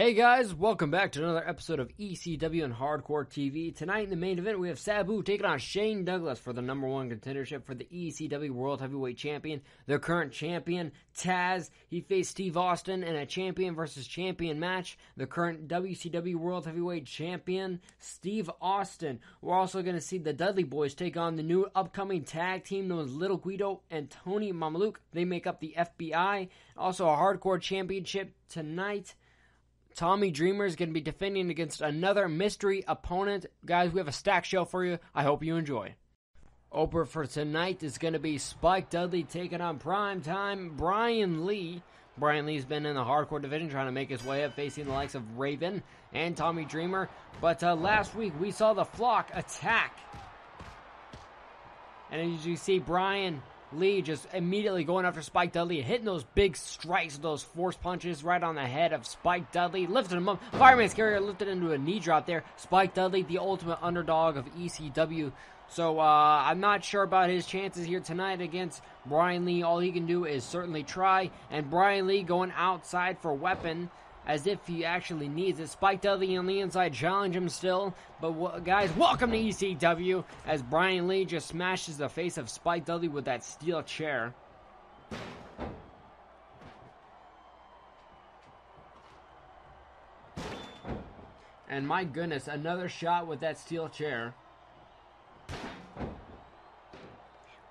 Hey guys, welcome back to another episode of ECW and Hardcore TV. Tonight in the main event, we have Sabu taking on Shane Douglas for the #1 contendership for the ECW World Heavyweight Champion. Their current champion, Taz, he faced Steve Austin in a champion versus champion match. The current WCW World Heavyweight Champion, Steve Austin. We're also going to see the Dudley Boys take on the new upcoming tag team known as Little Guido and Tony Mamaluke. They make up the FBI. Also a Hardcore Championship tonight. Tommy Dreamer is going to be defending against another mystery opponent. Guys, we have a stacked show for you. I hope you enjoy. Opener for tonight is going to be Spike Dudley taking on primetime Brian Lee. Brian Lee's been in the hardcore division trying to make his way up, facing the likes of Raven and Tommy Dreamer. But last week we saw the Flock attack. And as you see, Brian Lee just immediately going after Spike Dudley, hitting those big strikes, those force punches right on the head of Spike Dudley, lifted him up. Fireman's carrier lifted into a knee drop there. Spike Dudley, the ultimate underdog of ECW. So I'm not sure about his chances here tonight against Brian Lee. All he can do is certainly try. And Brian Lee going outside for weapon as if he actually needs it. Spike Dudley on the inside, challenge him still. But guys, welcome to ECW as Brian Lee just smashes the face of Spike Dudley with that steel chair. And my goodness, another shot with that steel chair.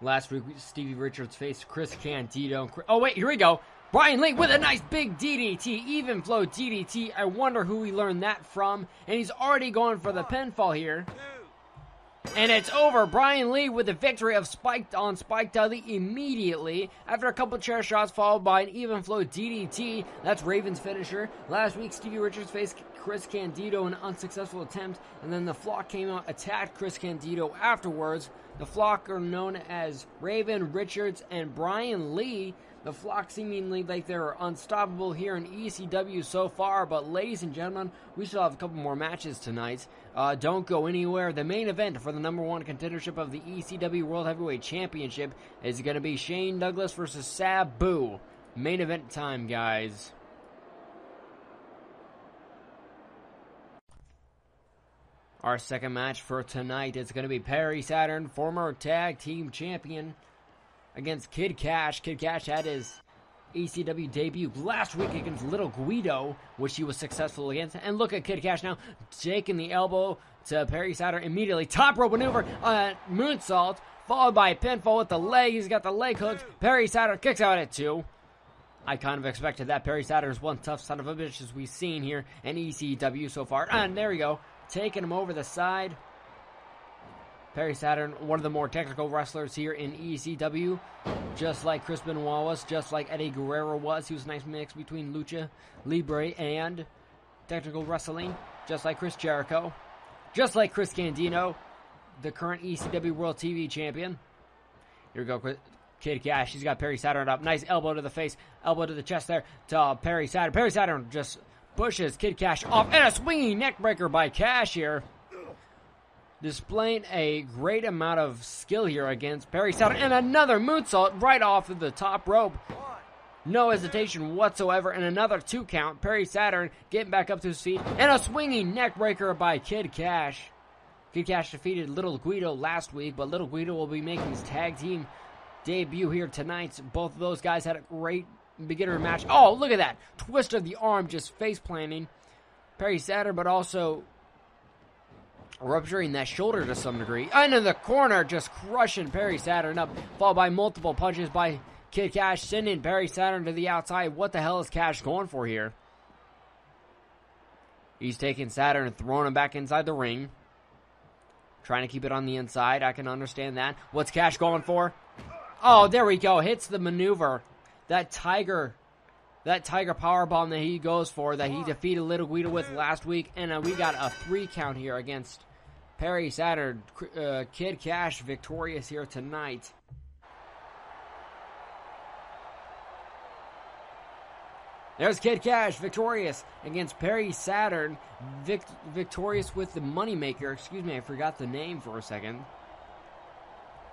Last week, Stevie Richards faced Chris Candido. Oh wait, here we go. Brian Lee with a nice big DDT, even flow DDT. I wonder who he learned that from. And he's already going for the pinfall here. And it's over. Brian Lee with the victory of Spike Dudley immediately after a couple chair shots followed by an even flow DDT. That's Raven's finisher. Last week, Stevie Richards faced Chris Candido in an unsuccessful attempt. And then the Flock came out, attacked Chris Candido afterwards. The Flock are known as Raven, Richards, and Brian Lee. The Flock seemingly like they're unstoppable here in ECW so far, but ladies and gentlemen, we still have a couple more matches tonight. Don't go anywhere. The main event for the #1 contendership of the ECW World Heavyweight Championship is going to be Shane Douglas versus Sabu. Main event time, guys. Our second match for tonight is going to be Perry Saturn, former tag team champion, against Kid Cash. Kid Cash had his ECW debut last week against Little Guido, which he was successful against. And look at Kid Cash now, taking the elbow to Perry Saturn immediately. Top rope maneuver, moonsault, followed by a pinfall with the leg. He's got the leg hooked. Perry Saturn kicks out at 2. I kind of expected that. Perry Saturn is one tough son of a bitch as we've seen here in ECW so far. And there we go, taking him over the side. Perry Saturn, one of the more technical wrestlers here in ECW, just like Chris Benoit was, just like Eddie Guerrero was. He was a nice mix between Lucha Libre and technical wrestling, just like Chris Jericho, just like Chris Candido, the current ECW World TV Champion. Here we go, Kid Cash. He's got Perry Saturn up. Nice elbow to the face, elbow to the chest there to Perry Saturn. Perry Saturn just pushes Kid Cash off, and a swinging neckbreaker by Cash here. Displaying a great amount of skill here against Perry Saturn. And another moonsault right off of the top rope. No hesitation whatsoever. And another 2 count. Perry Saturn getting back up to his feet. And a swinging neckbreaker by Kid Cash. Kid Cash defeated Little Guido last week, but Little Guido will be making his tag team debut here tonight. Both of those guys had a great beginner match. Oh, look at that. Twist of the arm, just face planting Perry Saturn, but also rupturing that shoulder to some degree. And in the corner, just crushing Perry Saturn up, followed by multiple punches by Kid Cash, sending Perry Saturn to the outside. What the hell is Cash going for here? He's taking Saturn and throwing him back inside the ring. Trying to keep it on the inside. I can understand that. What's Cash going for? Oh, there we go. Hits the maneuver. That tiger powerbomb that he goes for, that he defeated Little Guido with last week. And we got a 3 count here against Perry Saturn. Kid Cash victorious here tonight. There's Kid Cash victorious against Perry Saturn. Victorious with the Moneymaker. Excuse me, I forgot the name for a second.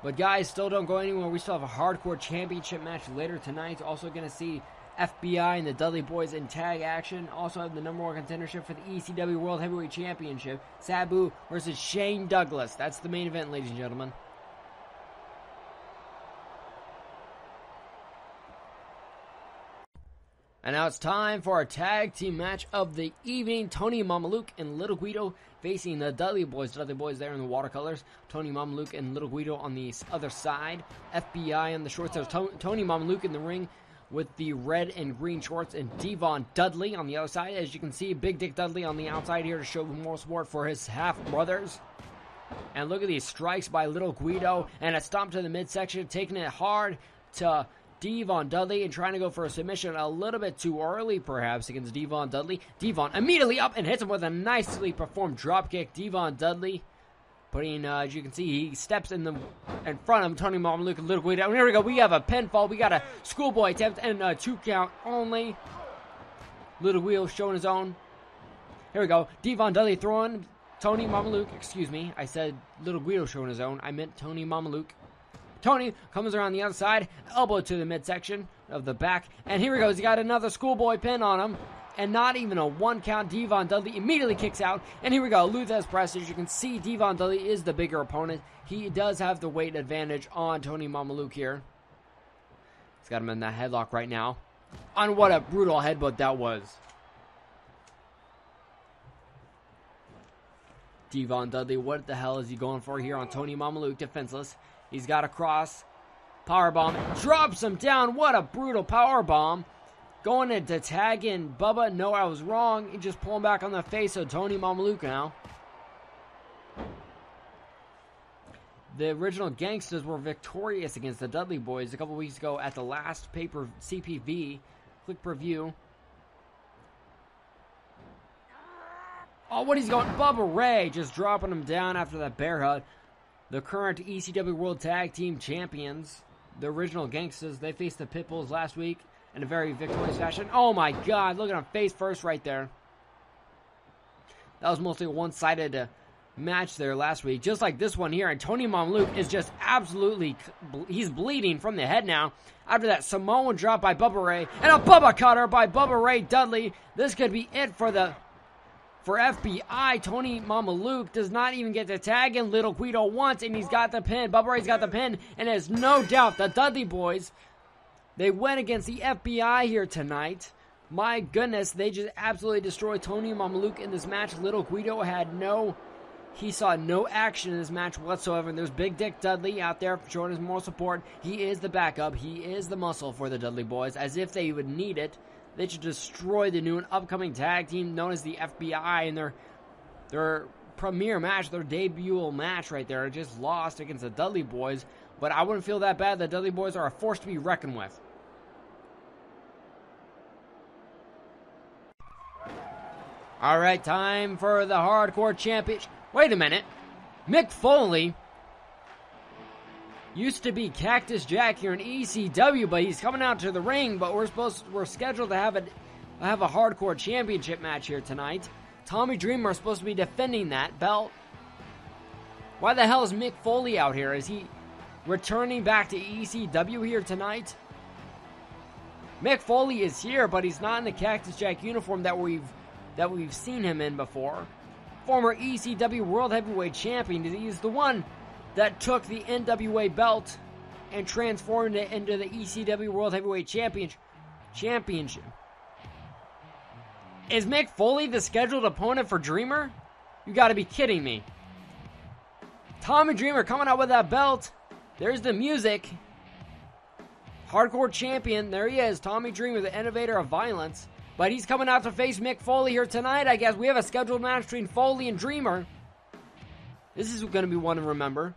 But guys, still don't go anywhere. We still have a hardcore championship match later tonight. Also going to see FBI and the Dudley Boys in tag action. Also have the #1 contendership for the ECW World Heavyweight Championship. Sabu versus Shane Douglas. That's the main event, ladies and gentlemen. And now it's time for our tag team match of the evening. Tony Mamaluke and Little Guido facing the Dudley Boys. Dudley Boys there in the watercolors. Tony Mamaluke and Little Guido on the other side. FBI on the shorts. There's Tony Mamaluke in the ring with the red and green shorts, and Devon Dudley on the other side. As you can see, Big Dick Dudley on the outside here to show more support for his half-brothers. And look at these strikes by Little Guido, and a stomp to the midsection, taking it hard to Devon Dudley and trying to go for a submission a little bit too early, perhaps, against Devon Dudley. Devon immediately up and hits him with a nicely performed dropkick. Devon Dudley putting, as you can see, he steps in front of Tony Mamaluke and Little Guido. And here we go. We have a pinfall. We got a schoolboy attempt and a 2 count only. Little Guido showing his own. Here we go. Devon Dudley throwing Tony Mamaluke. Excuse me. I said Little Guido showing his own. I meant Tony Mamaluke. Tony comes around the other side, elbow to the midsection of the back, and here he goes. He got another schoolboy pin on him, and not even a 1 count. Devon Dudley immediately kicks out, and here we go. Luthez press. As you can see, Devon Dudley is the bigger opponent. He does have the weight advantage on Tony Mamaluke here. He's got him in that headlock right now. On what a brutal headbutt that was. Devon Dudley, what the hell is he going for here on Tony Mamaluke? Defenseless. He's got a cross. Powerbomb. Drops him down. What a brutal powerbomb. Going into tag in Bubba. No, I was wrong. He just pulling back on the face of Tony Mamaluke now. The original Gangsters were victorious against the Dudley Boys a couple weeks ago at the last paper CPV. Click preview. Oh, what he's going. Bubba Ray just dropping him down after that bear hug. The current ECW World Tag Team Champions, the original Gangsters, they faced the Pitbulls last week in a very victorious fashion. Oh my God, look at him face first right there. That was mostly a one-sided match there last week, just like this one here. And Tony Mamaluke is just absolutely, he's bleeding from the head now after that Samoan drop by Bubba Ray and a Bubba Cutter by Bubba Ray Dudley. This could be it for FBI. Tony Mamaluke does not even get to tag in Little Guido once, and he's got the pin. Bubba Ray's got the pin, and there's no doubt the Dudley Boys, they went against the FBI here tonight. My goodness, they just absolutely destroyed Tony Mamaluke in this match. Little Guido he saw no action in this match whatsoever. And there's Big Dick Dudley out there showing his more support. He is the backup. He is the muscle for the Dudley Boys, as if they would need it. They should destroy the new and upcoming tag team known as the FBI in their premier match, their debut match right there. Just lost against the Dudley Boys, but I wouldn't feel that bad. The Dudley Boys are a force to be reckoned with. All right, time for the Hardcore Championship. Wait a minute. Mick Foley used to be Cactus Jack here in ECW, but he's coming out to the ring. But we're scheduled to have a Hardcore Championship match here tonight. Tommy Dreamer is supposed to be defending that belt. Why the hell is Mick Foley out here? Is he returning back to ECW here tonight? Mick Foley is here, but he's not in the Cactus Jack uniform that we've seen him in before. Former ECW World Heavyweight Champion. He's the one that took the NWA belt and transformed it into the ECW World Heavyweight Championship. Is Mick Foley the scheduled opponent for Dreamer? You gotta be kidding me. Tommy Dreamer coming out with that belt. There's the music. Hardcore champion, there he is, Tommy Dreamer, the innovator of violence. But he's coming out to face Mick Foley here tonight, I guess. We have a scheduled match between Foley and Dreamer. This is going to be one to remember.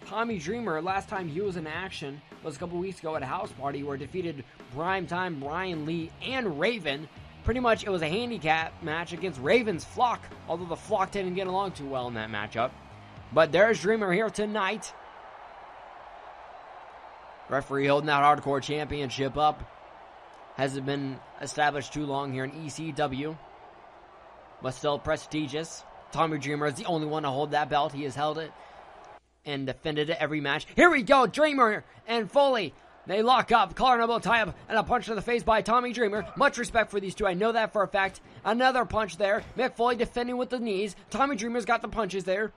Tommy Dreamer, last time he was in action was a couple weeks ago at a house party where he defeated Primetime Brian Lee and Raven. Pretty much it was a handicap match against Raven's Flock, although the Flock didn't get along too well in that matchup. But there's Dreamer here tonight. Referee holding that Hardcore Championship up. Hasn't been established too long here in ECW, but still prestigious. Tommy Dreamer is the only one to hold that belt. He has held it and defended it every match. Here we go, Dreamer and Foley. They lock up, collar and elbow tie up, and a punch to the face by Tommy Dreamer. Much respect for these two, I know that for a fact. Another punch there. Mick Foley defending with the knees. Tommy Dreamer's got the punches there.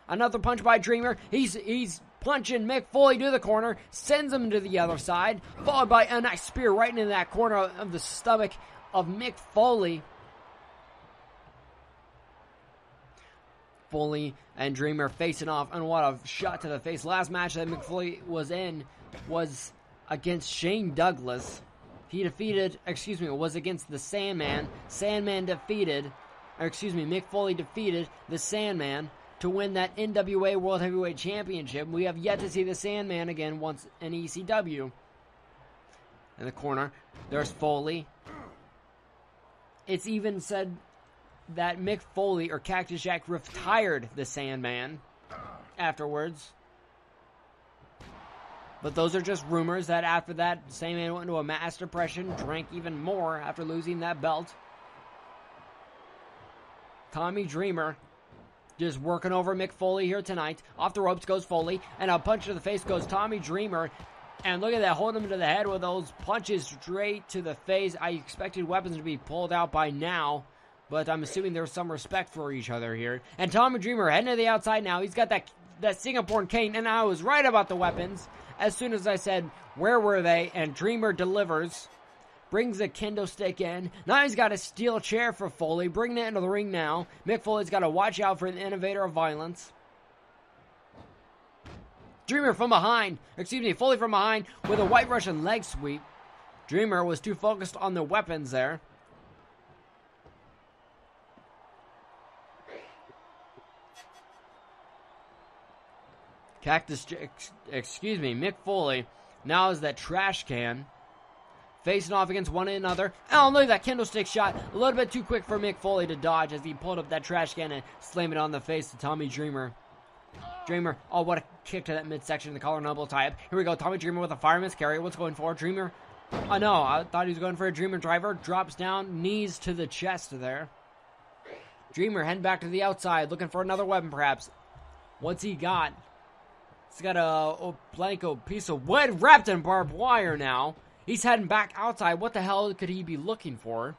Another punch by Dreamer. He's punching Mick Foley to the corner, sends him to the other side, followed by a nice spear right into that corner of the stomach of Mick Foley. Foley and Dreamer facing off, and what a shot to the face. Last match that Mick Foley was in was against Shane Douglas. He defeated, it was against the Sandman. Mick Foley defeated the Sandman to win that NWA World Heavyweight Championship. We have yet to see the Sandman again once in ECW. In the corner, there's Foley. It's even said that Mick Foley or Cactus Jack retired the Sandman afterwards. But those are just rumors that after that, Sandman went into a mass depression, drank even more after losing that belt. Tommy Dreamer just working over Mick Foley here tonight. Off the ropes goes Foley, and a punch to the face goes Tommy Dreamer. And look at that, holding him to the head with those punches straight to the face. I expected weapons to be pulled out by now, but I'm assuming there's some respect for each other here. And Tommy Dreamer heading to the outside now. He's got that Singapore cane, and I was right about the weapons. As soon as I said, where were they? And Dreamer delivers. Brings a kendo stick in. Now he's got a steel chair for Foley. Bringing it into the ring now. Mick Foley's got to watch out for the innovator of violence. Dreamer from behind. Foley from behind with a White Russian leg sweep. Dreamer was too focused on the weapons there. Mick Foley now is that trash can. Facing off against one another. Oh, look at that kendo stick shot. A little bit too quick for Mick Foley to dodge as he pulled up that trash can and slammed it on the face of Tommy Dreamer. Dreamer, oh, what a kick to that midsection. The collar and elbow tie up. Here we go. Tommy Dreamer with a fireman's carry. What's going for? Dreamer. Oh, no. I thought he was going for a Dreamer driver. Drops down. Knees to the chest there. Dreamer heading back to the outside. Looking for another weapon, perhaps. What's he got? He's got a blanco piece of wood wrapped in barbed wire now. He's heading back outside. What the hell could he be looking for?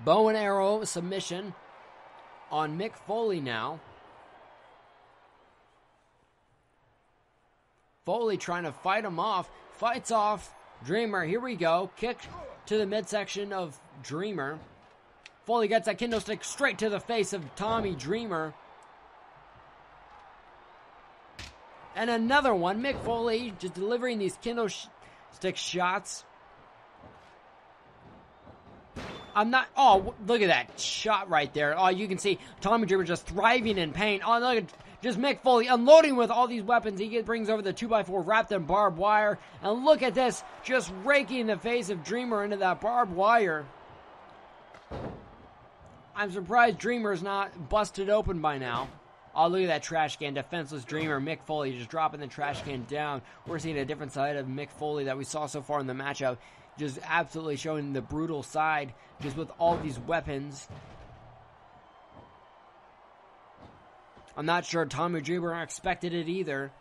Bow and arrow submission on Mick Foley now. Foley trying to fight him off. Fights off Dreamer. Here we go. Kick to the midsection of Dreamer. Foley gets that kendo stick straight to the face of Tommy Dreamer. And another one. Mick Foley just delivering these kendo stick shots. Oh, look at that shot right there. Oh, you can see Tommy Dreamer just thriving in pain. Oh, look at just Mick Foley unloading with all these weapons. He brings over the 2x4 wrapped in barbed wire. And look at this, just raking the face of Dreamer into that barbed wire. I'm surprised Dreamer's not busted open by now. Oh, look at that trash can. Defenseless Dreamer. Mick Foley just dropping the trash can down. We're seeing a different side of Mick Foley that we saw so far in the matchup. Just absolutely showing the brutal side, just with all these weapons. I'm not sure Tommy Dreamer expected it either.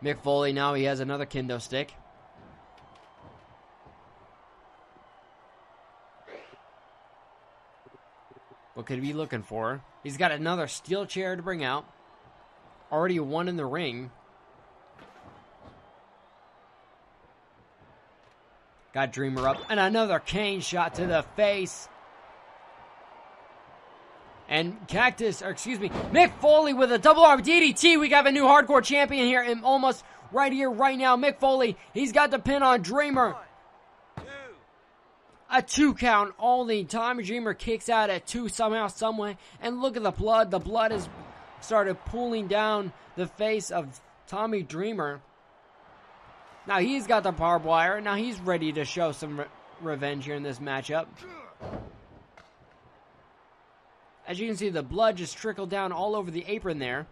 Mick Foley now, he has another kendo stick. What could he be looking for? He's got another steel chair to bring out. Already one in the ring. Got Dreamer up. And another cane shot to the face. And Mick Foley with a double arm DDT. We got a new hardcore champion here. And almost right here, right now. Mick Foley, he's got the pin on Dreamer. A 2 count only. Tommy Dreamer kicks out at 2 somehow, someway. And look at the blood. The blood has started pooling down the face of Tommy Dreamer. Now he's got the barbed wire. Now he's ready to show some revenge here in this matchup. As you can see, the blood just trickled down all over the apron there.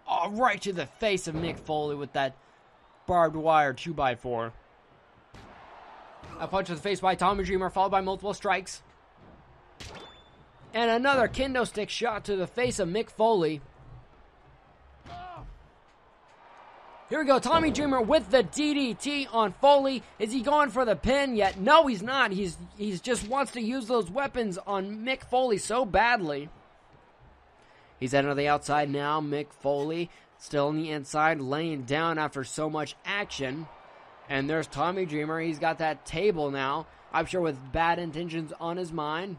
Oh, Oh, right to the face of Mick Foley with that barbed wire 2x4. A punch to the face by Tommy Dreamer, followed by multiple strikes. And another kendo stick shot to the face of Mick Foley. Here we go, Tommy Dreamer with the DDT on Foley. Is he going for the pin yet? No, he's not. He's just wants to use those weapons on Mick Foley so badly. He's heading to the outside now. Mick Foley still on the inside, laying down after so much action. And there's Tommy Dreamer. He's got that table now. I'm sure with bad intentions on his mind.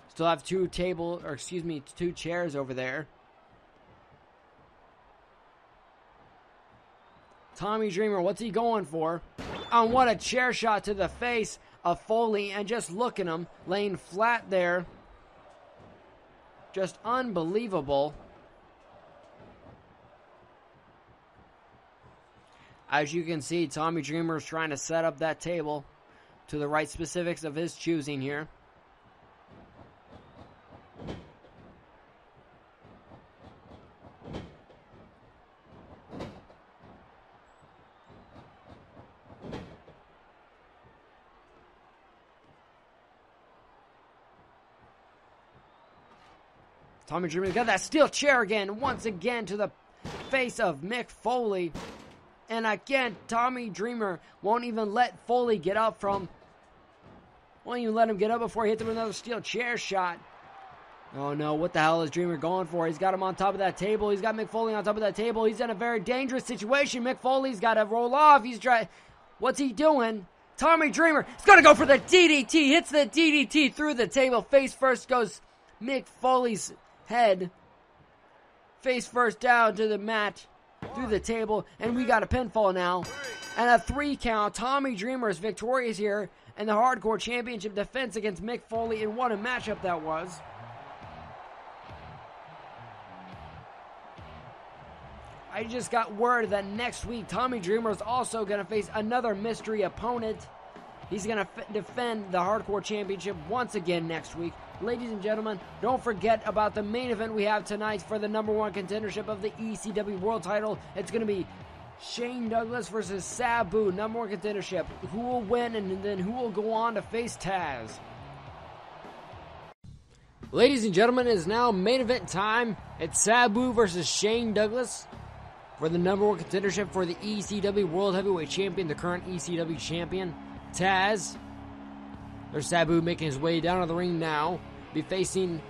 Still have two chairs over there. Tommy Dreamer, what's he going for? Oh, what a chair shot to the face of Foley. And just look at him laying flat there. Just unbelievable. As you can see, Tommy Dreamer is trying to set up that table to the right specifics of his choosing here. Tommy Dreamer got that steel chair again, once again to the face of Mick Foley. And again, Tommy Dreamer won't even let Foley get up from... Won't even let him get up before he hits him with another steel chair shot. Oh no, what the hell is Dreamer going for? He's got him on top of that table. He's got Mick Foley on top of that table. He's in a very dangerous situation. Mick Foley's got to roll off. He's trying... What's he doing? Tommy Dreamer is going to go for the DDT. Hits the DDT through the table. Face first goes Mick Foley's head. Face first down to the mat. Through the table. And we got a pinfall now. And a 3 count. Tommy Dreamer is victorious here. And the Hardcore Championship defense against Mick Foley. And what a matchup that was. I just got word that next week Tommy Dreamer is also going to face another mystery opponent. He's going to defend the Hardcore Championship once again next week. Ladies and gentlemen, don't forget about the main event we have tonight for the #1 contendership of the ECW World Title. It's going to be Shane Douglas versus Sabu, #1 contendership. Who will win and then who will go on to face Taz? Ladies and gentlemen, it is now main event time. It's Sabu versus Shane Douglas for the #1 contendership for the ECW World Heavyweight Champion, the current ECW Champion, Taz. There's Sabu making his way down to the ring now. Be facing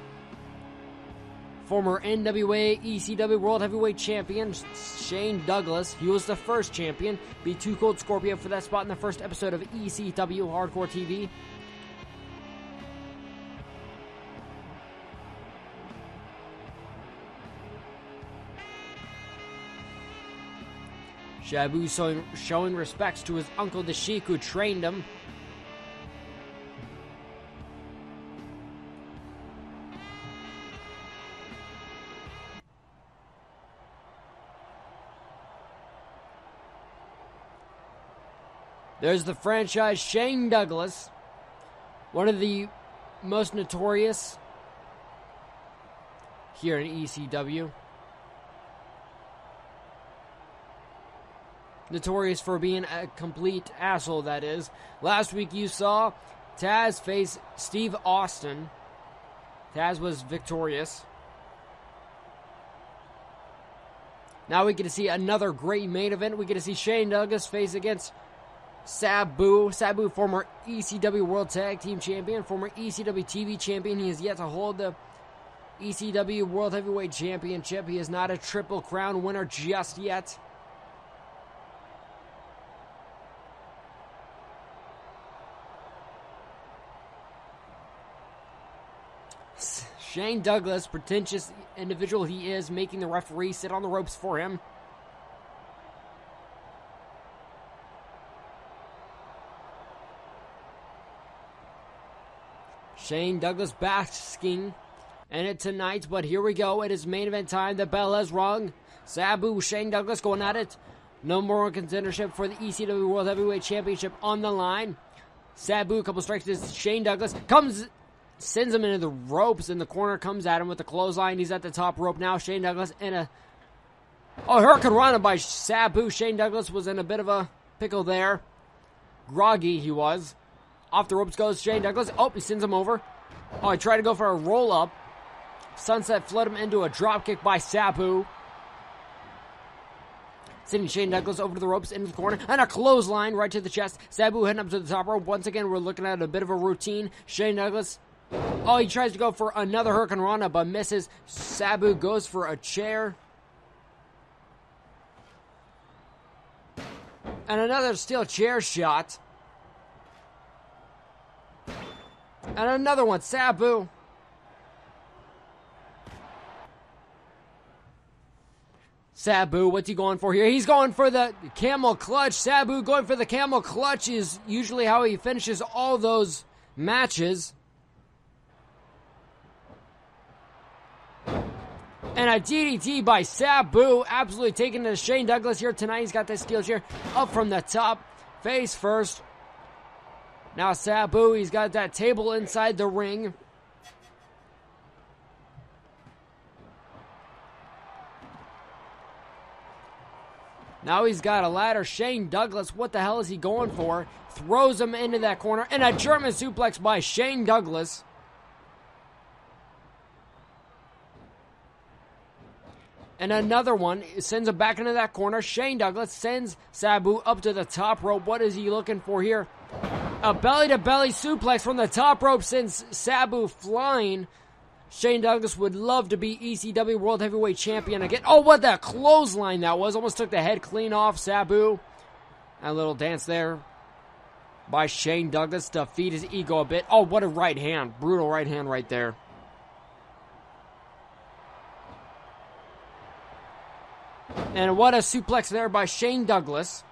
former NWA ECW World Heavyweight Champion Shane Douglas. He was the first champion. Be Too Cold Scorpio for that spot in the first episode of ECW Hardcore TV. Sabu showing respects to his uncle the Sheik who trained him. There's the franchise Shane Douglas, one of the most notorious here in ECW. Notorious for being a complete asshole, that is. Last week you saw Taz face Steve Austin. Taz was victorious. Now we get to see another great main event. We get to see Shane Douglas face against Sabu. Sabu, former ECW World Tag Team Champion, former ECW TV Champion. He has yet to hold the ECW World Heavyweight Championship. He is not a Triple Crown winner just yet. Shane Douglas, pretentious individual he is, making the referee sit on the ropes for him. Shane Douglas basking in it tonight, but here we go. It is main event time. The bell has rung. Sabu, Shane Douglas going at it. #1 contendership for the ECW World Heavyweight Championship on the line. Sabu, a couple strikes to Shane Douglas. Comes Sends him into the ropes in the corner, comes at him with the clothesline. He's at the top rope now. Shane Douglas in a Hurricane Rana by Sabu. Shane Douglas was in a bit of a pickle there. Groggy he was. Off the ropes goes Shane Douglas. Oh, he sends him over. Oh, he tried to go for a roll-up. Sunset fled him into a dropkick by Sabu. Sending Shane Douglas over to the ropes, into the corner, and a clothesline right to the chest. Sabu heading up to the top rope. Once again, we're looking at a bit of a routine. Shane Douglas, oh, he tries to go for another Hurricane Rana, but misses. Sabu goes for a chair. And another steel chair shot. And another one, Sabu. Sabu, what's he going for here? He's going for the camel clutch. Sabu going for the camel clutch is usually how he finishes all those matches. And a DDT by Sabu, absolutely taking to Shane Douglas here tonight. He's got this steel chair up from the top, face first. Now Sabu, he's got that table inside the ring. Now he's got a ladder. Shane Douglas, what the hell is he going for? Throws him into that corner. And a German suplex by Shane Douglas. And another one sends him back into that corner. Shane Douglas sends Sabu up to the top rope. What is he looking for here? A belly-to-belly suplex from the top rope sends Sabu flying. Shane Douglas would love to be ECW World Heavyweight Champion again. Oh, what that clothesline that was. Almost took the head clean off Sabu. A little dance there by Shane Douglas to feed his ego a bit. Oh, what a right hand. Brutal right hand right there. And what a suplex there by Shane Douglas.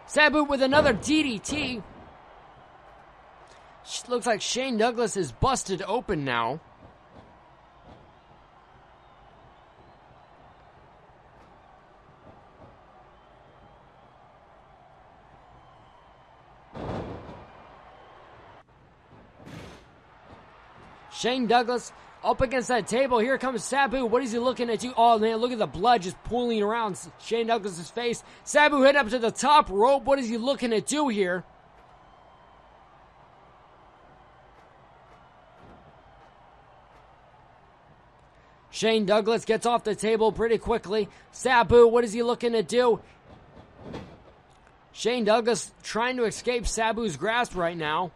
Sabu with another DDT. Looks like Shane Douglas is busted open now. Shane Douglas up against that table. Here comes Sabu. What is he looking at? Oh, man, look at the blood just pooling around Shane Douglas' face. Sabu head up to the top rope. What is he looking to do here? Shane Douglas gets off the table pretty quickly. Sabu, what is he looking to do? Shane Douglas trying to escape Sabu's grasp right now.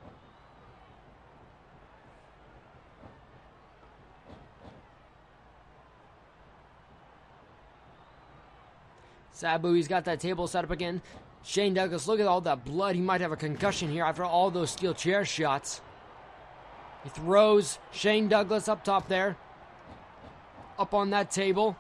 Sabu, he's got that table set up again. Shane Douglas, look at all that blood. He might have a concussion here after all those steel chair shots. He throws Shane Douglas up top there. Up on that table.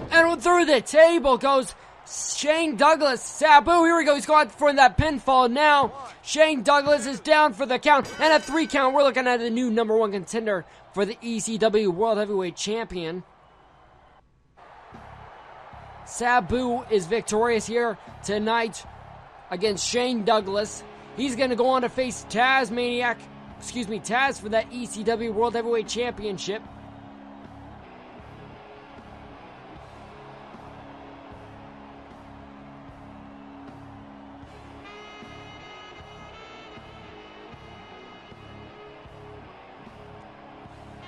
And through the table goes Shane Douglas. Sabu, here we go. He's going for that pinfall now. Shane Douglas is down for the count. And a 3 count. We're looking at the new #1 contender for the ECW World Heavyweight Champion. Sabu is victorious here tonight against Shane Douglas. He's going to go on to face Taz for that ECW World Heavyweight Championship.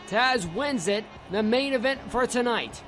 Taz wins it, the main event for tonight.